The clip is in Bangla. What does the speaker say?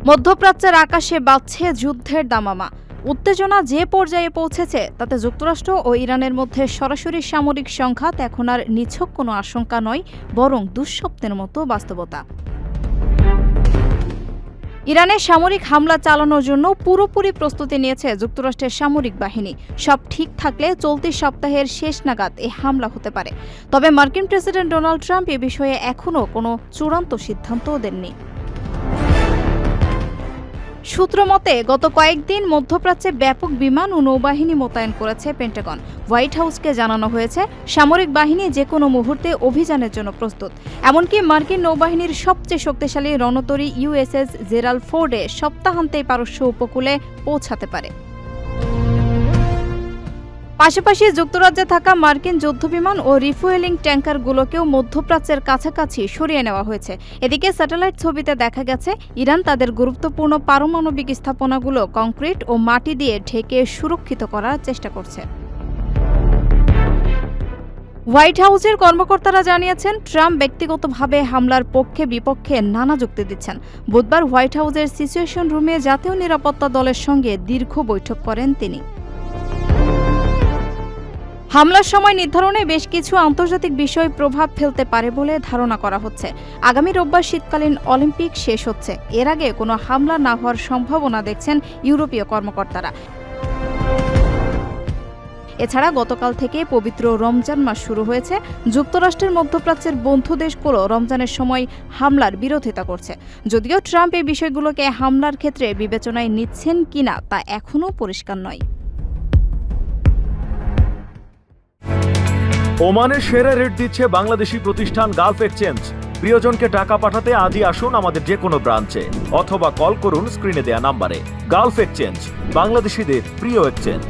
মধ্যপ্রাচ্যের আকাশে বাজছে যুদ্ধের দামামা। উত্তেজনা যে পর্যায়ে পৌঁছেছে তাতে যুক্তরাষ্ট্র ও ইরানের মধ্যে সরাসরি সামরিক সংঘাত এখন আর নিছক কোনো আশঙ্কা নয়, বরং দুঃস্বপ্নের মতো বাস্তবতা। ইরানে সামরিক হামলা চালানোর জন্য পুরোপুরি প্রস্তুতি নিয়েছে যুক্তরাষ্ট্রের সামরিক বাহিনী। সব ঠিক থাকলে চলতি সপ্তাহের শেষ নাগাদ এই হামলা হতে পারে। তবে মার্কিন প্রেসিডেন্ট ডোনাল্ড ট্রাম্প এ বিষয়ে এখনও কোনো চূড়ান্ত সিদ্ধান্তও দেননি। সূত্র মতে গত কয়েকদিন মধ্যপ্রাচ্যে ব্যাপক বিমান ও নৌবাহিনী মোতায়েন করেছে পেন্টাগন। হোয়াইট হাউসকে জানানো হয়েছে সামরিক বাহিনী যে কোনো মুহূর্তে অভিযানের জন্য প্রস্তুত। এমনকি মার্কিন নৌবাহিনীর সবচেয়ে শক্তিশালী রণতরী ইউএসএস জেরাল্ড ফোর্ডে সপ্তাহান্তেই পারস্য উপকূলে পৌঁছাতে পারে। পাশাপাশি যুক্তরাজ্যে থাকা মার্কিন যুদ্ধবিমান ও রিফুয়েলিং ট্যাঙ্কারগুলোকেও মধ্যপ্রাচ্যের কাছাকাছি সরিয়ে নেওয়া হয়েছে। এদিকে স্যাটেলাইট ছবিতে দেখা গেছে ইরান তাদের গুরুত্বপূর্ণ পারমাণবিক স্থাপনাগুলো কংক্রিট ও মাটি দিয়ে ঢেকে সুরক্ষিত করার চেষ্টা করছে। হোয়াইট হাউসের কর্মকর্তারা জানিয়েছেন ট্রাম্প ব্যক্তিগতভাবে হামলার পক্ষে বিপক্ষে নানা যুক্তি দিচ্ছেন। বুধবার হোয়াইট হাউসের সিচুয়েশন রুমে জাতীয় নিরাপত্তা দলের সঙ্গে দীর্ঘ বৈঠক করেন তিনি। হামলার সময় নির্ধারণে বেশ কিছু আন্তর্জাতিক বিষয় প্রভাব ফেলতে পারে বলে ধারণা করা হচ্ছে। আগামী রোববার শীতকালীন অলিম্পিক শেষ হচ্ছে। এর আগে কোনো হামলা না হওয়ার সম্ভাবনা দেখছেন ইউরোপীয় কর্মকর্তারা। এছাড়া গতকাল থেকে পবিত্র রমজান মাস শুরু হয়েছে। যুক্তরাষ্ট্রের মধ্যপ্রাচ্যের বন্ধু দেশগুলো রমজানের সময় হামলার বিরোধিতা করছে। যদিও ট্রাম্প এই বিষয়গুলোকে হামলার ক্ষেত্রে বিবেচনায় নিচ্ছেন কিনা তা এখনও পরিষ্কার নয়। ওমানের সেরা রেট দিচ্ছে বাংলাদেশি প্রতিষ্ঠান গালফ এক্সচেঞ্জ। প্রিয়জনকে টাকা পাঠাতে আজই আসুন আমাদের যে কোনো ব্রাঞ্চে অথবা কল করুন স্ক্রিনে দেয়া নাম্বারে। গালফ এক্সচেঞ্জ, বাংলাদেশিদের প্রিয় এক্সচেঞ্জ।